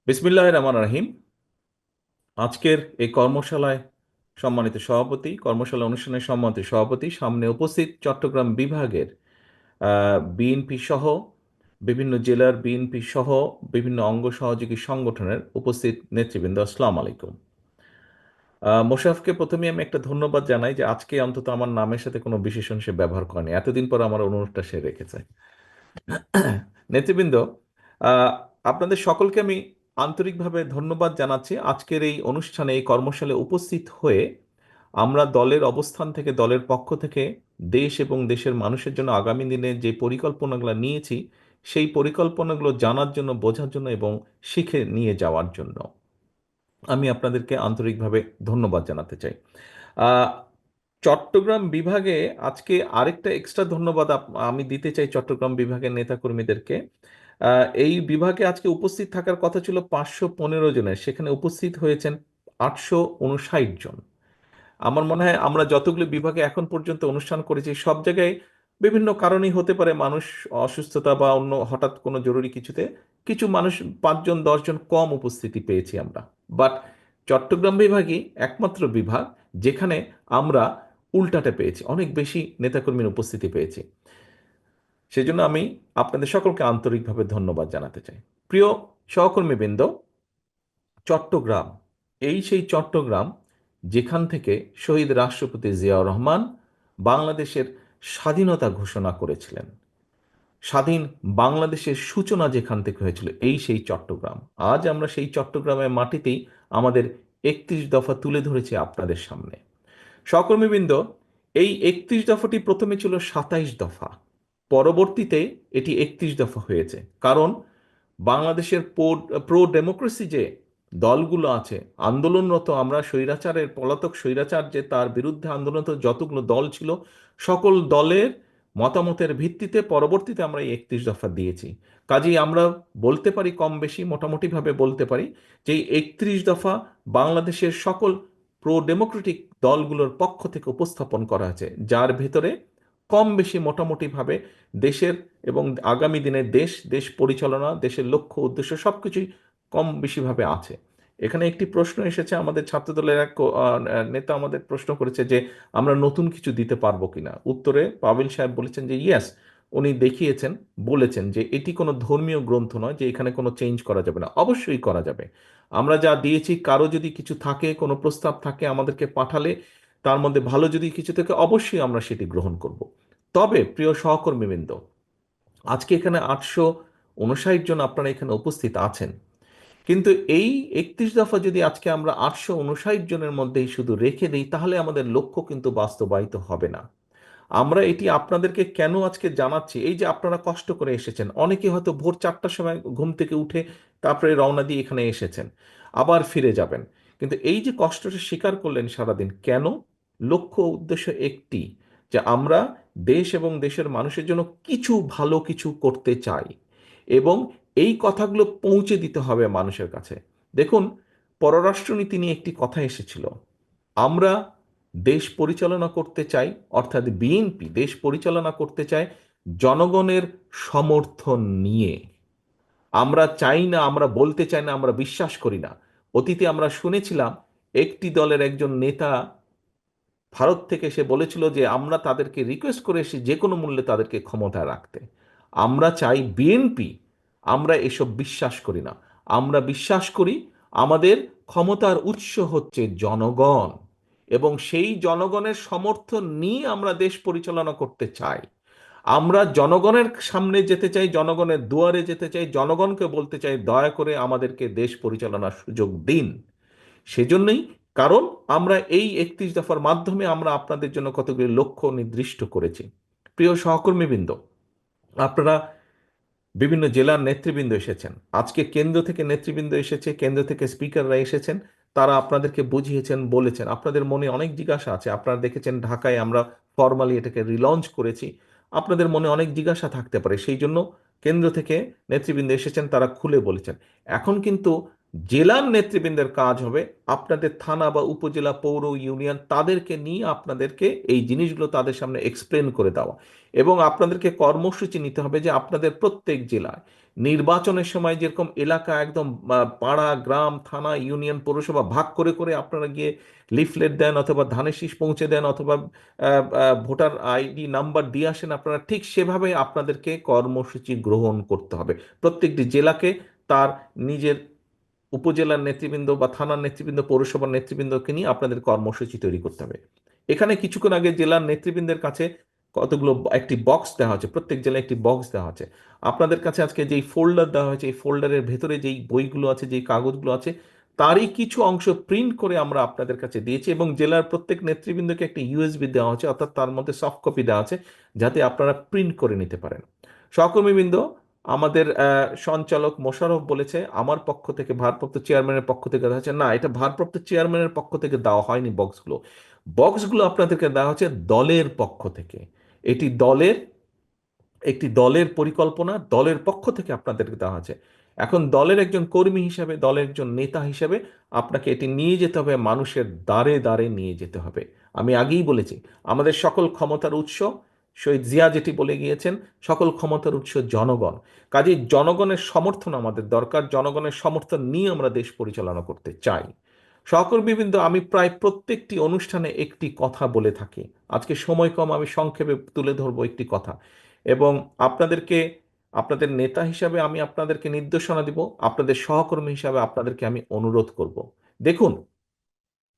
বিসমিল্লাহির রহমানির রহিম। আজকের এই কর্মশালায় সম্মানিত সভাপতি, কর্মশালা অনুষ্ঠানের সম্মানিত সভাপতি, সামনে উপস্থিত চট্টগ্রাম বিভাগের বিএনপি সহ বিভিন্ন জেলার বিএনপি সহ বিভিন্ন অঙ্গ সহযোগী সংগঠনের উপস্থিত নেতৃবৃন্দ, আসসালামু আলাইকুম। মোশাররফকে প্রথমে আমি একটা ধন্যবাদ জানাই যে আজকে অন্তত আমার নামের সাথে কোনো বিশেষণ সে ব্যবহার করেনি, এতদিন পর আমার অনুরোধটা সে রেখেছে। নেতৃবৃন্দ, আহ, আপনাদের সকলকে আমি আন্তরিকভাবে ধন্যবাদ জানাচ্ছি আজকের এই অনুষ্ঠানে, এই কর্মশালায় উপস্থিত হয়ে আমরা দলের অবস্থান থেকে, দলের পক্ষ থেকে দেশ এবং দেশের মানুষের জন্য আগামী দিনে যে পরিকল্পনাগুলো নিয়েছি সেই পরিকল্পনাগুলো জানার জন্য, বোঝার জন্য এবং শিখে নিয়ে যাওয়ার জন্য আমি আপনাদেরকে আন্তরিকভাবে ধন্যবাদ জানাতে চাই। আহ, চট্টগ্রাম বিভাগে আজকে আরেকটা এক্সট্রা ধন্যবাদ আমি দিতে চাই চট্টগ্রাম বিভাগের নেতাকর্মীদেরকে। এই বিভাগে আজকে উপস্থিত থাকার কথা ছিল 515 জনের, সেখানে উপস্থিত হয়েছেন 859 জন। আমার মনে হয় আমরা যতগুলো বিভাগে এখন পর্যন্ত অনুষ্ঠান করেছি সব জায়গায় বিভিন্ন কারণেই হতে পারে, মানুষ অসুস্থতা বা অন্য হঠাৎ কোনো জরুরি কিছুতে কিছু মানুষ 5 জন 10 জন কম উপস্থিতি পেয়েছি আমরা। বাট চট্টগ্রাম বিভাগই একমাত্র বিভাগ যেখানে আমরা উল্টাটা পেয়েছি, অনেক বেশি নেতাকর্মীর উপস্থিতি পেয়েছি। সেজন্য আমি আপনাদের সকলকে আন্তরিকভাবে ধন্যবাদ জানাতে চাই। প্রিয় সহকর্মীবৃন্দ, চট্টগ্রাম, এই সেই চট্টগ্রাম যেখান থেকে শহীদ রাষ্ট্রপতি জিয়াউর রহমান বাংলাদেশের স্বাধীনতা ঘোষণা করেছিলেন। স্বাধীন বাংলাদেশের সূচনা যেখান থেকে হয়েছিল, এই সেই চট্টগ্রাম। আজ আমরা সেই চট্টগ্রামের মাটিতেই আমাদের 31 দফা তুলে ধরেছি আপনাদের সামনে। সহকর্মীবৃন্দ, এই 31 দফাটি প্রথমে ছিল 27 দফা, পরবর্তীতে এটি 31 দফা হয়েছে। কারণ বাংলাদেশের প্রো ডেমোক্রেসি যে দলগুলো আছে, আন্দোলনরত, আমরা স্বৈরাচারের, পলাতক স্বৈরাচার যে তার বিরুদ্ধে আন্দোলনরত যতগুলো দল ছিল, সকল দলের মতামতের ভিত্তিতে পরবর্তীতে আমরা এই 31 দফা দিয়েছি। কাজেই আমরা বলতে পারি, কম বেশি মোটামুটিভাবে বলতে পারি যে এই 31 দফা বাংলাদেশের সকল প্রো ডেমোক্রেটিক দলগুলোর পক্ষ থেকে উপস্থাপন করা হয়েছে, যার ভেতরে কম বেশি মোটামুটিভাবে দেশের এবং আগামী দিনে দেশ, দেশ পরিচালনা, দেশের লক্ষ্য উদ্দেশ্য সবকিছুই কম বেশিভাবে আছে। এখানে একটি প্রশ্ন এসেছে, আমাদের ছাত্রদলের এক নেতা আমাদের প্রশ্ন করেছে যে আমরা নতুন কিছু দিতে পারবো কিনা। উত্তরে পাবিল সাহেব বলেছেন যে ইয়েস, উনি দেখিয়েছেন, বলেছেন যে এটি কোনো ধর্মীয় গ্রন্থ নয় যে এখানে কোনো চেঞ্জ করা যাবে না। অবশ্যই করা যাবে। আমরা যা দিয়েছি, কারো যদি কিছু থাকে, কোনো প্রস্তাব থাকে, আমাদেরকে পাঠালে তার মধ্যে ভালো যদি কিছু থাকে অবশ্যই আমরা সেটি গ্রহণ করব। তবে প্রিয় সহকর্মীবৃন্দ, আজকে এখানে 859 জন আপনারা এখানে উপস্থিত আছেন, কিন্তু এই 31 দফা যদি আজকে আমরা 859 জনের মধ্যেই শুধু রেখে দিই তাহলে আমাদের লক্ষ্য কিন্তু বাস্তবায়িত হবে না। আমরা এটি আপনাদেরকে কেন আজকে জানাচ্ছি, এই যে আপনারা কষ্ট করে এসেছেন, অনেকে হয়তো ভোর 4টার সময় ঘুম থেকে উঠে তারপরে রওনা দিয়ে এখানে এসেছেন, আবার ফিরে যাবেন, কিন্তু এই যে কষ্টটা স্বীকার করলেন সারাদিন, কেন? লক্ষ্য উদ্দেশ্য একটি, যে আমরা দেশ এবং দেশের মানুষের জন্য কিছু ভালো কিছু করতে চাই এবং এই কথাগুলো পৌঁছে দিতে হবে মানুষের কাছে। দেখুন, পররাষ্ট্রনীতি নিয়ে একটি কথা এসেছিল, আমরা দেশ পরিচালনা করতে চাই, অর্থাৎ বিএনপি দেশ পরিচালনা করতে চায় জনগণের সমর্থন নিয়ে। আমরা চাই না, আমরা বলতে চাই না, আমরা বিশ্বাস করি না। অতীতে আমরা শুনেছিলাম একটি দলের একজন নেতা ভারত থেকে সে বলেছিল যে আমরা তাদেরকে রিকোয়েস্ট করে এসে যে কোনো মূল্যে তাদেরকে ক্ষমতায় রাখতে। আমরা চাই বিএনপি, আমরা এসব বিশ্বাস করি না। আমরা বিশ্বাস করি আমাদের ক্ষমতার উৎস হচ্ছে জনগণ এবং সেই জনগণের সমর্থন নিয়ে আমরা দেশ পরিচালনা করতে চাই। আমরা জনগণের সামনে যেতে চাই, জনগণের দুয়ারে যেতে চাই, জনগণকে বলতে চাই দয়া করে আমাদেরকে দেশ পরিচালনার সুযোগ দিন। সেজন্যই, কারণ আমরা এই 31 দফার মাধ্যমে আমরা আপনাদের জন্য কতগুলি লক্ষ্য নির্দিষ্ট করেছি। প্রিয় সহকর্মীবৃন্দ, আপনারা বিভিন্ন জেলার নেতৃবৃন্দ এসেছেন, আজকে কেন্দ্র থেকে নেতৃবৃন্দ এসেছে, কেন্দ্র থেকে স্পিকাররা এসেছেন, তারা আপনাদেরকে বুঝিয়েছেন, বলেছেন। আপনাদের মনে অনেক জিজ্ঞাসা আছে, আপনারা দেখেছেন ঢাকায় আমরা ফর্মালি এটাকে রিলঞ্চ করেছি, আপনাদের মনে অনেক জিজ্ঞাসা থাকতে পারে, সেই জন্য কেন্দ্র থেকে নেতৃবৃন্দ এসেছেন, তারা খুলে বলেছেন। এখন কিন্তু জেলার নেতৃবৃন্দের কাজ হবে আপনাদের থানা বা উপজেলা, পৌর, ইউনিয়ন, তাদেরকে নিয়ে আপনাদেরকে এই জিনিসগুলো তাদের সামনে এক্সপ্লেন করে দেওয়া এবং আপনাদেরকে কর্মসূচি নিতে হবে যে আপনাদের প্রত্যেক জেলায় নির্বাচনের সময় যেরকম এলাকা একদম পাড়া, গ্রাম, থানা, ইউনিয়ন, পৌরসভা ভাগ করে করে আপনারা গিয়ে লিফলেট দেন অথবা ধানের শীষ পৌঁছে দেন অথবা ভোটার আইডি নাম্বার দিয়ে আসেন, আপনারা ঠিক সেভাবে আপনাদেরকে কর্মসূচি গ্রহণ করতে হবে। প্রত্যেকটি জেলাকে তার নিজের উপজেলার নেতৃবৃন্দ বা থানার নেতৃবৃন্দ, পৌরসভার নেতৃবৃন্দকে নিয়ে আপনাদের কর্মসূচি তৈরি করতে হবে। এখানে কিছুক্ষণ আগে জেলার নেতৃবৃন্দের কাছে কতগুলো একটি বক্স দেওয়া হচ্ছে, প্রত্যেক জেলায় একটি বক্স দেওয়া আছে। আপনাদের কাছে আজকে যেই ফোল্ডার দেওয়া হয়েছে, এই ফোল্ডারের ভেতরে যেই বইগুলো আছে, যেই কাগজগুলো আছে, তারই কিছু অংশ প্রিন্ট করে আমরা আপনাদের কাছে দিয়েছি এবং জেলার প্রত্যেক নেতৃবৃন্দকে একটা ইউএসবি দেওয়া হচ্ছে, অর্থাৎ তার মধ্যে সফট কপি দেওয়া আছে, যাতে আপনারা প্রিন্ট করে নিতে পারেন। সহকর্মীবৃন্দ, আমাদের সঞ্চালক মোশাররফ বলেছে আমার পক্ষ থেকে, ভারপ্রাপ্ত চেয়ারম্যানের পক্ষ থেকে দেওয়া হচ্ছে। না, এটা ভারপ্রাপ্ত চেয়ারম্যানের পক্ষ থেকে দেওয়া হয়নি। বক্সগুলো বক্সগুলো আপনাদেরকে দেওয়া হচ্ছে দলের পক্ষ থেকে। এটি একটি দলের পরিকল্পনা, দলের পক্ষ থেকে আপনাদেরকে দেওয়া হচ্ছে। এখন দলের একজন কর্মী হিসাবে, দলের একজন নেতা হিসাবে আপনাকে এটি নিয়ে যেতে হবে, মানুষের দ্বারে দ্বারে নিয়ে যেতে হবে। আমি আগেই বলেছি, আমাদের সকল ক্ষমতার উৎস, শহীদ জিয়া যেটি বলে গিয়েছেন, সকল ক্ষমতার উৎস জনগণ। কাজেই জনগণের সমর্থন আমাদের দরকার, জনগণের সমর্থন নিয়ে আমরা দেশ পরিচালনা করতে চাই। সহকর্মীবৃন্দ, আমি প্রায় প্রত্যেকটি অনুষ্ঠানে একটি কথা বলে থাকি। আজকে সময় কম, আমি সংক্ষেপে তুলে ধরবো একটি কথা। এবং আপনাদেরকে, আপনাদের নেতা হিসাবে আমি আপনাদেরকে নির্দেশনা দিব, আপনাদের সহকর্মী হিসাবে আপনাদেরকে আমি অনুরোধ করব। দেখুন,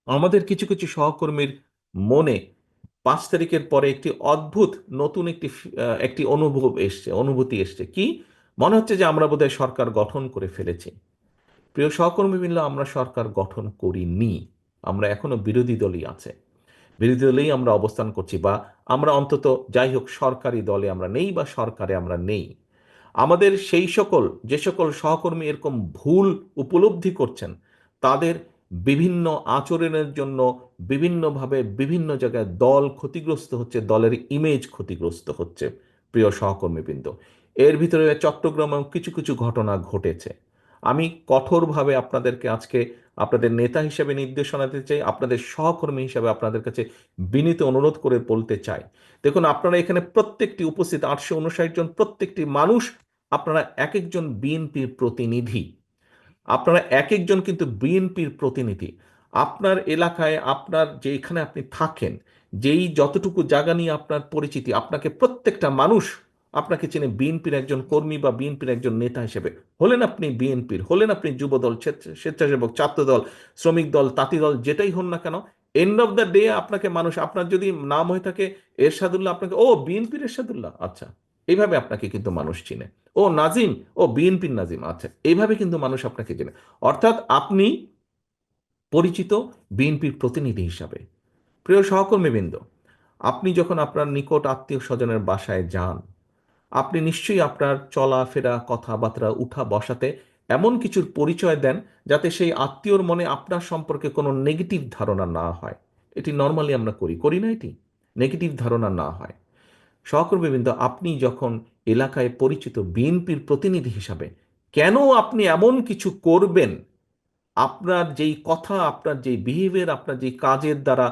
আমাদের কিছু কিছু সহকর্মীর মনে 5 তারিখের পরে একটি অদ্ভুত নতুন একটি অনুভূতি এসছে। কি? মনে হচ্ছে যে আমরা বোধহয় সরকার গঠন করে ফেলেছি। প্রিয় সহকর্মী মিলল, আমরা সরকার গঠন করিনি। আমরা এখনো বিরোধী দলই আছে, বিরোধী দলেই আমরা অবস্থান করছি, বা আমরা অন্তত যাই হোক সরকারি দলে আমরা নেই বা সরকারে আমরা নেই। আমাদের সেই সকল, যে সকল সহকর্মী এরকম ভুল উপলব্ধি করছেন, তাদের বিভিন্ন আচরণের জন্য বিভিন্নভাবে বিভিন্ন জায়গায় দল ক্ষতিগ্রস্ত হচ্ছে, দলের ইমেজ ক্ষতিগ্রস্ত হচ্ছে। প্রিয় সহকর্মীবৃন্দ, এর ভিতরে চট্টগ্রামেও কিছু কিছু ঘটনা ঘটেছে। আমি কঠোরভাবে আপনাদেরকে আজকে আপনাদের নেতা হিসেবে নির্দেশনা দিতে চাই, আপনাদের সহকর্মী হিসেবে আপনাদের কাছে বিনীত অনুরোধ করে বলতে চাই। দেখুন, আপনারা এখানে প্রত্যেকটি উপস্থিত 859 জন, প্রত্যেকটি মানুষ আপনারা এক একজন বিএনপির প্রতিনিধি। আপনারা এক একজন কিন্তু বিএনপির প্রতিনিধি। আপনার এলাকায়, আপনার যেখানে আপনি থাকেন, যেই যতটুকু জায়গা নিয়ে আপনার পরিচিতি, আপনাকে প্রত্যেকটা মানুষ আপনাকে চেনে বিএনপির একজন কর্মী বা বিএনপির একজন নেতা হিসেবে। হলেন আপনি বিএনপির, হলেন আপনি যুবদল, স্বেচ্ছাসেবক, ছাত্রদল, শ্রমিক দল, তাঁতি দল, যেটাই হন না কেন, এন্ড অফ দ্য ডে আপনাকে মানুষ, আপনার যদি নাম হয়ে থাকে এরশাদুল্লাহ, আপনাকে ও বিএনপির এরশাদুল্লাহ, আচ্ছা, এইভাবে আপনাকে কিন্তু মানুষ চিনে। ও নাজিম, ও বিএনপির নাজিম, আচ্ছা, এইভাবে কিন্তু মানুষ আপনাকে চেনে। অর্থাৎ আপনি পরিচিত বিএনপির প্রতিনিধি হিসাবে। প্রিয় সহকর্মীবৃন্দ, আপনি যখন আপনার নিকট আত্মীয় স্বজনের বাসায় যান, আপনি নিশ্চয়ই আপনার চলাফেরা, কথাবার্তা, উঠা বসাতে এমন কিছুর পরিচয় দেন যাতে সেই আত্মীয়র মনে আপনার সম্পর্কে কোনো নেগেটিভ ধারণা না হয়। এটি নর্মালি আমরা করি, করি না? এটি নেগেটিভ ধারণা না হয়। সহকর্মীবৃন্দ, আপনি যখন এলাকায় পরিচিত বিএনপির প্রতিনিধি হিসাবে, কেন আপনি এমন কিছু করবেন? আপনার যেই কথা, আপনার যেই বিহেভিয়ার, আপনার যেই কাজের দ্বারা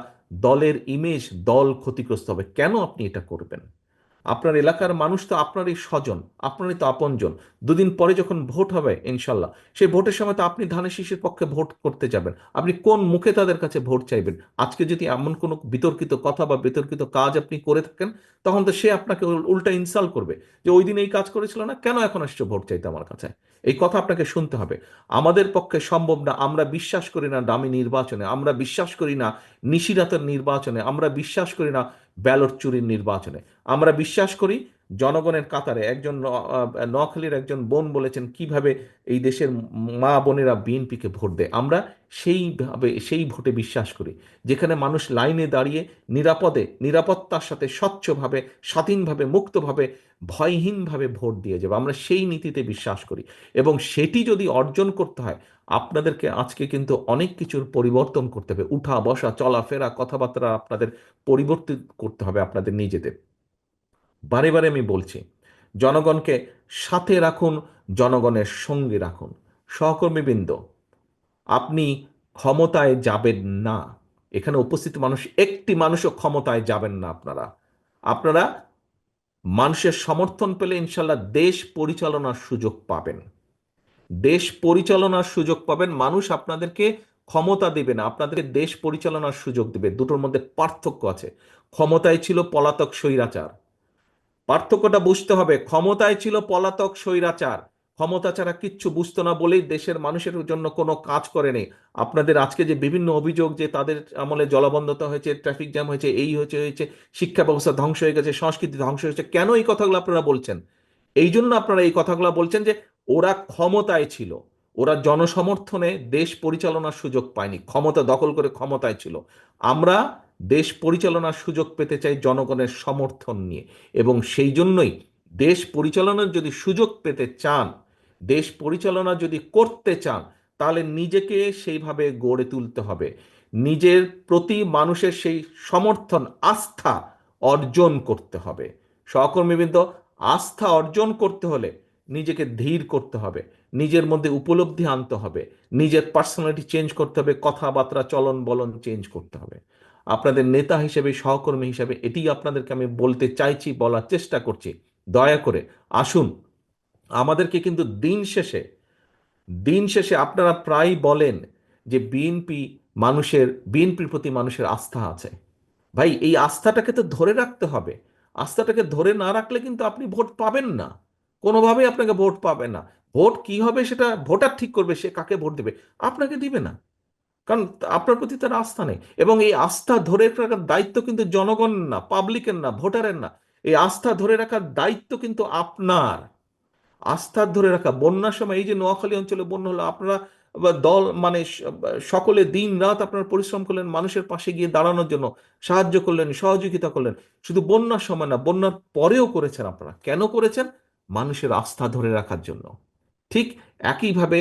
দলের ইমেজ, দল ক্ষতিগ্রস্ত হবে, কেন আপনি এটা করবেন? আপনার এলাকার মানুষ তো আপনারই স্বজন, আপনারই তো আপনজন। দুদিন পরে যখন ভোট হবে ইনশাল্লাহ, সেই ভোটের সময় তো আপনি ধানের শীষের পক্ষে ভোট করতে যাবেন। আপনি কোন মুখে তাদের কাছে ভোট চাইবেন? আজকে যদি এমন কোনো বিতর্কিত কথা বা বিতর্কিত কাজ আপনি করে থাকেন, তখন তো সে আপনাকে উল্টা ইনসাল্ট করবে, যে ওই দিন এই কাজ করেছিল না, কেন এখন আসছে ভোট চাইতে আমার কাছে? এই কথা আপনাকে শুনতে হবে। আমাদের পক্ষে সম্ভব না। আমরা বিশ্বাস করি না দামি নির্বাচনে, আমরা বিশ্বাস করি না নিশিরাতের নির্বাচনে, আমরা বিশ্বাস করি না ব্যালট চুরির নির্বাচনে। আমরা বিশ্বাস করি জনগণের কাতারে। একজন নোয়াখালীর একজন বোন বলেছেন কিভাবে এই দেশের মা বোনেরা বিএনপিকে ভোট দেয়। আমরা সেইভাবে সেই ভোটে বিশ্বাস করি, যেখানে মানুষ লাইনে দাঁড়িয়ে নিরাপদে, নিরাপত্তার সাথে, স্বচ্ছভাবে, স্বাধীনভাবে, মুক্তভাবে, ভয়হীনভাবে ভোট দিয়ে যাবে। আমরা সেই নীতিতে বিশ্বাস করি এবং সেটি যদি অর্জন করতে হয়, আপনাদেরকে আজকে কিন্তু অনেক কিছুর পরিবর্তন করতে হবে। উঠা বসা, চলাফেরা, কথাবার্তা আপনাদের পরিবর্তিত করতে হবে আপনাদের নিজেদের। বারে বারে আমি বলছি, জনগণকে সাথে রাখুন, জনগণের সঙ্গে রাখুন। সহকর্মীবৃন্দ, আপনি ক্ষমতায় যাবেন না, এখানে উপস্থিত মানুষ একটি মানুষও ক্ষমতায় যাবেন না। আপনারা আপনারা মানুষের সমর্থন পেলে ইনশাল্লাহ দেশ পরিচালনার সুযোগ পাবেন। দেশ পরিচালনার সুযোগ পাবেন, মানুষ আপনাদেরকে ক্ষমতা দেবে না, আপনাদেরকে দেশ পরিচালনার সুযোগ দেবে। দুটোর মধ্যে পার্থক্য আছে। ক্ষমতায় ছিল পলাতক স্বৈরাচার, পার্থক্যটা বুঝতে হবে। ক্ষমতায় ছিল পলাতক স্বৈরাচার, ক্ষমতা ছাড়া কিচ্ছু বুঝতো না বলেই দেশের মানুষের জন্য কোনো কাজ করেনি। আপনাদের আজকে যে বিভিন্ন অভিযোগ যে তাদের আমলে জলাবদ্ধতা হয়েছে, ট্রাফিক জ্যাম হয়েছে, এই হয়েছে হয়েছে, শিক্ষা ব্যবস্থা ধ্বংস হয়ে গেছে, সংস্কৃতি ধ্বংস হয়েছে, কেন এই কথাগুলো আপনারা বলছেন? এই জন্য আপনারা এই কথাগুলো বলছেন যে ওরা ক্ষমতায় ছিল, ওরা জনসমর্থনে দেশ পরিচালনার সুযোগ পায়নি, ক্ষমতা দখল করে ক্ষমতায় ছিল। আমরা দেশ পরিচালনার সুযোগ পেতে চাই জনগণের সমর্থন নিয়ে, এবং সেই জন্যই দেশ পরিচালনার যদি সুযোগ পেতে চান, দেশ পরিচালনা যদি করতে চান, তাহলে নিজেকে সেইভাবে গড়ে তুলতে হবে। নিজের প্রতি মানুষের সেই সমর্থন, আস্থা অর্জন করতে হবে। সহকর্মীবৃন্দ, আস্থা অর্জন করতে হলে নিজেকে ধীর করতে হবে, নিজের মধ্যে উপলব্ধি আনতে হবে, নিজের পার্সোনালিটি চেঞ্জ করতে হবে, কথাবার্তা চলন বলন চেঞ্জ করতে হবে। আপনাদের নেতা হিসেবে, সহকর্মী হিসেবে এটি আপনাদেরকে আমি বলতে চাইছি, বলার চেষ্টা করছি। দয়া করে আসুন। আমাদেরকে কিন্তু দিন শেষে আপনারা প্রায় বলেন যে বিএনপির প্রতি মানুষের আস্থা আছে। ভাই, এই আস্থাটাকে তো ধরে রাখতে হবে। আস্থাটাকে ধরে না রাখলে কিন্তু আপনি ভোট পাবেন না, কোনোভাবেই আপনাকে ভোট পাবেন না। ভোট কি হবে সেটা ভোটার ঠিক করবে, সে কাকে ভোট দেবে, আপনাকে দিবে না। কারণ আপনার প্রতি তার আস্থা নেই। এবং এই আস্থা ধরে রাখার দায়িত্ব কিন্তু জনগণ না, পাবলিকের না, ভোটারের না। এই আস্থা ধরে রাখার দায়িত্ব কিন্তু আপনার। আস্থা ধরে রাখা, বন্যার সময় এই যে নোয়াখালী অঞ্চলে বন্যা হলো, আপনারা বা দল মানে সকলে দিন রাত আপনারা পরিশ্রম করলেন মানুষের পাশে গিয়ে দাঁড়ানোর জন্য, সাহায্য করলেন, সহযোগিতা করলেন। শুধু বন্যার সময় না, বন্যার পরেও করেছেন। আপনারা কেন করেছেন? মানুষের আস্থা ধরে রাখার জন্য। ঠিক একইভাবে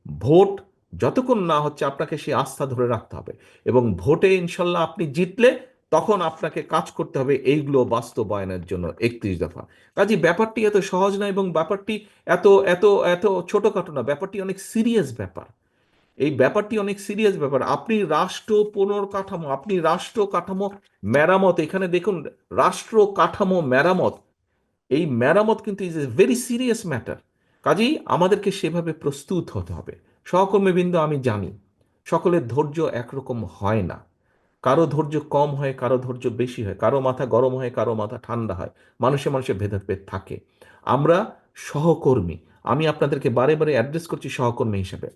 ভোট যতক্ষণ না হচ্ছে, আপনাকে সেই আস্থা ধরে রাখতে হবে। এবং ভোটে ইনশাল্লাহ আপনি জিতলে তখন আপনাকে কাজ করতে হবে এইগুলো বাস্তবায়নের জন্য, 31 দফা। কাজে ব্যাপারটি এত সহজ না, এবং ব্যাপারটি এত এত এত ছোটখাটো না, ব্যাপারটি অনেক সিরিয়াস ব্যাপার। এই ব্যাপারটি অনেক সিরিয়াস ব্যাপার। আপনি রাষ্ট্র পুনর্কাঠামো, আপনি রাষ্ট্র কাঠামো মেরামত, এখানে দেখুন, রাষ্ট্র কাঠামো মেরামত, এই মেরামত কিন্তু is a very serious matter. কাজেই আমাদেরকে সেভাবে প্রস্তুত হতে হবে। সহকর্মীবৃন্দ, আমি জানি সকলের ধৈর্য একরকম হয় না। কারো ধৈর্য কম হয়, কারো ধৈর্য বেশি হয়, কারো মাথা গরম হয়, কারো মাথা ঠান্ডা হয়, মানুষে মানুষে ভেদাভেদ থাকে। আমরা সহকর্মী, আমি আপনাদেরকে বারে বারে অ্যাড্রেস করছি সহকর্মী হিসেবে।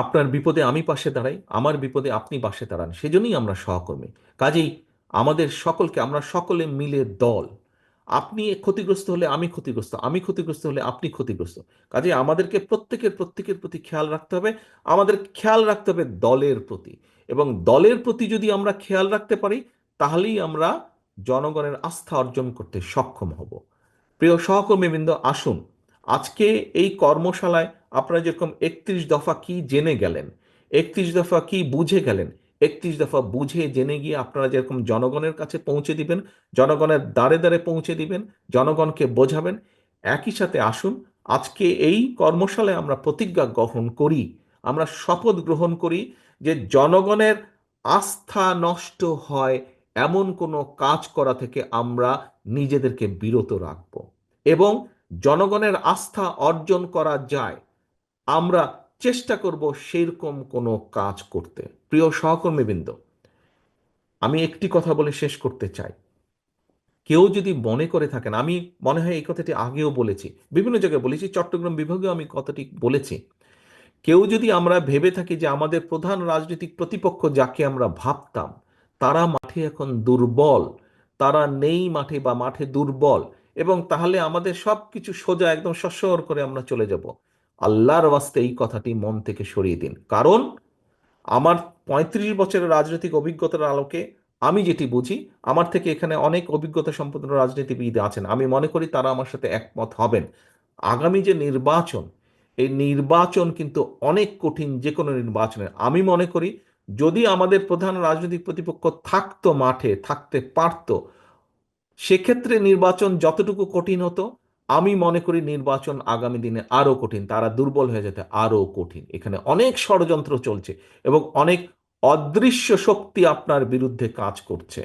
আপনার বিপদে আমি পাশে দাঁড়াই, আমার বিপদে আপনি পাশে দাঁড়ান, সেজন্যই আমরা সহকর্মী। কাজেই আমরা সকলে মিলে দল। আপনি ক্ষতিগ্রস্ত হলে আমি ক্ষতিগ্রস্ত, আমি ক্ষতিগ্রস্ত হলে আপনি ক্ষতিগ্রস্ত। কাজেই আমাদেরকে প্রত্যেকের প্রতি খেয়াল রাখতে হবে। আমাদের খেয়াল রাখতে হবে দলের প্রতি। এবং দলের প্রতি যদি আমরা খেয়াল রাখতে পারি, তাহলেই আমরা জনগণের আস্থা অর্জন করতে সক্ষম হব। প্রিয় সহকর্মীবৃন্দ, আসুন আজকে এই কর্মশালায় আপনারা যেরকম 31 দফা কি জেনে গেলেন, 31 দফা কি বুঝে গেলেন, 31 দফা বুঝে জেনে গিয়ে আপনারা যেরকম জনগণের কাছে পৌঁছে দিবেন, জনগণের দ্বারে দ্বারে পৌঁছে দিবেন, জনগণকে বোঝাবেন, একই সাথে আসুন আজকে এই কর্মশালায় আমরা প্রতিজ্ঞা গ্রহণ করি, আমরা শপথ গ্রহণ করি যে জনগণের আস্থা নষ্ট হয় এমন কোনো কাজ করা থেকে আমরা নিজেদেরকে বিরত রাখব। এবং জনগণের আস্থা অর্জন করা যায়, আমরা চেষ্টা করব সেরকম কোনো কাজ করতে। প্রিয় সহকর্মীবৃন্দ, আমি একটি কথা বলে শেষ করতে চাই। কেউ যদি মনে করে থাকেন, আমি মনে হয় এই কথাটি আগেও বলেছি, বিভিন্ন জায়গায় বলেছি, চট্টগ্রাম বিভাগেও আমি কথাটি বলেছি, কেউ যদি আমরা ভেবে থাকি যে আমাদের প্রধান রাজনৈতিক প্রতিপক্ষ যাকে আমরা ভাবতাম তারা মাঠে এখন দুর্বল, তারা নেই মাঠে বা মাঠে দুর্বল, এবং তাহলে আমাদের সব কিছু সোজা একদম সস্বর করে আমরা চলে যাব, আল্লাহর ওয়াস্তে এই কথাটি মন থেকে সরিয়ে দিন। কারণ আমার 35 বছরের রাজনৈতিক অভিজ্ঞতার আলোকে আমি যেটি বুঝি, আমার থেকে এখানে অনেক অভিজ্ঞতা সম্পন্ন রাজনীতিবিদ আছেন, আমি মনে করি তারা আমার সাথে একমত হবেন। আগামী যে নির্বাচন, এই নির্বাচন কিন্তু অনেক কঠিন। যে কোনো নির্বাচনের আমি মনে করি যদি আমাদের প্রধান রাজনৈতিক প্রতিপক্ষ থাকতো, মাঠে থাকতে পারতো, সেক্ষেত্রে নির্বাচন যতটুকু কঠিন হতো, আমি মনে করি নির্বাচন আগামী দিনে আরো কঠিন, তারা দুর্বল হয়ে যেতে আরো কঠিন। এখানে অনেক ষড়যন্ত্র চলছে এবং অনেক অদৃশ্য শক্তি আপনার বিরুদ্ধে কাজ করছে।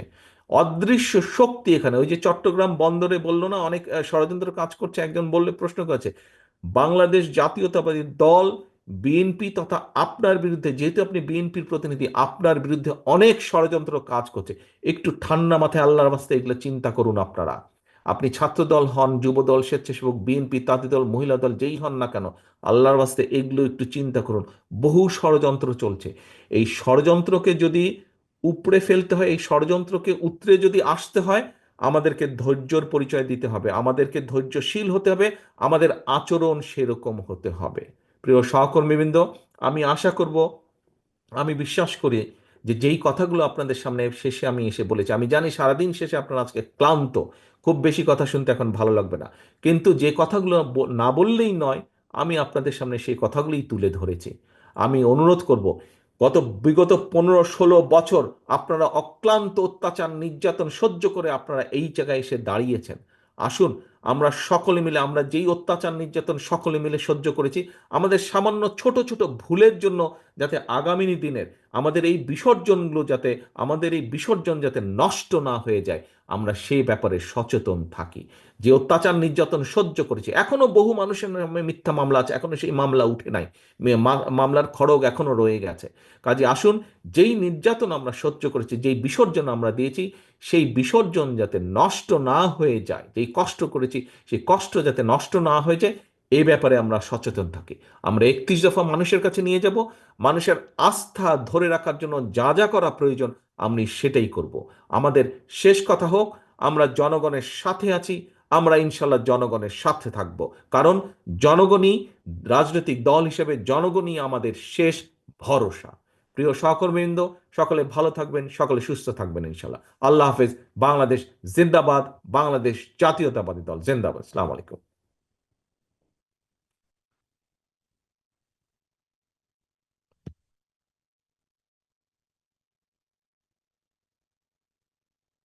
অদৃশ্য শক্তি এখানে। ওই যে চট্টগ্রাম বন্দরে বললো না অনেক ষড়যন্ত্র কাজ করছে, একজন বললে প্রশ্ন করেছে, বাংলাদেশ জাতীয়তাবাদী দল বিএনপি তথা আপনার বিরুদ্ধে, যেহেতু আপনি বিএনপির প্রতিনিধি, আপনার বিরুদ্ধে অনেক ষড়যন্ত্র কাজ করছে। একটু ঠান্ডা মাথায় আল্লাহর বাস্তে এগুলো চিন্তা করুন আপনারা। আপনি ছাত্র দল হন, যুব দল, স্বেচ্ছাসেবক, বিএনপি, তাঁতি দল, মহিলা দল, যেই হন না কেন, আল্লাহর বাস্তে এগুলো একটু চিন্তা করুন। বহু ষড়যন্ত্র চলছে। এই ষড়যন্ত্রকে যদি উপড়ে ফেলতে হয়, এই ষড়যন্ত্রকে উতরে যদি আসতে হয়, আমাদেরকে ধৈর্যর পরিচয় দিতে হবে, আমাদেরকে ধৈর্যশীল হতে হবে, আমাদের আচরণ সেরকম হতে হবে। প্রিয় সহকর্মীবৃন্দ, আমি আশা করব, আমি বিশ্বাস করি যে যেই কথাগুলো আপনাদের সামনে শেষে আমি এসে বলেছি, আমি জানি সারাদিন শেষে আপনারা আজকে ক্লান্ত, খুব বেশি কথা শুনতে এখন ভালো লাগবে না, কিন্তু যে কথাগুলো না বললেই নয়, আমি আপনাদের সামনে সেই কথাগুলোই তুলে ধরেছি। আমি অনুরোধ করব, বিগত 15-16 বছর আপনারা অক্লান্ত অত্যাচার নির্যাতন সহ্য করে আপনারা এই জায়গায় এসে দাঁড়িয়েছেন। আসুন আমরা সকলে মিলে, আমরা যেই অত্যাচার নির্যাতন সকলে মিলে সহ্য করেছি, আমাদের সামান্য ছোট ছোট ভুলের জন্য যাতে আগামী দিনের আমাদের এই বিসর্জনগুলো, যাতে আমাদের এই বিসর্জন যাতে নষ্ট না হয়ে যায়, আমরা সেই ব্যাপারে সচেতন থাকি। যে অত্যাচার নির্যাতন সহ্য করেছি, এখনো বহু মানুষের নামে মিথ্যা মামলা আছে, এখনো সেই মামলা উঠে নাই, মামলার খড়গ এখনো রয়ে গেছে। কাজে আসুন, যেই নির্যাতন আমরা সহ্য করেছি, যেই বিসর্জন আমরা দিয়েছি, সেই বিসর্জন যাতে নষ্ট না হয়ে যায়, যেই কষ্ট করেছি সেই কষ্ট যাতে নষ্ট না হয়ে যায়, এই ব্যাপারে আমরা সচেতন থাকি। আমরা 31 দফা মানুষের কাছে নিয়ে যাব, মানুষের আস্থা ধরে রাখার জন্য যা যা করা প্রয়োজন আমি সেটাই করব। আমাদের শেষ কথা হোক, আমরা জনগণের সাথে আছি, আমরা ইনশাল্লাহ জনগণের সাথে থাকব। কারণ জনগণই, রাজনৈতিক দল হিসেবে জনগণই আমাদের শেষ ভরসা। প্রিয় সহকর্মীবৃন্দ, সকলে ভালো থাকবেন, সকলে সুস্থ থাকবেন ইনশাল্লাহ। আল্লাহ হাফেজ। বাংলাদেশ জিন্দাবাদ। বাংলাদেশ জাতীয়তাবাদী দল জিন্দাবাদ। আসসালামু আলাইকুম।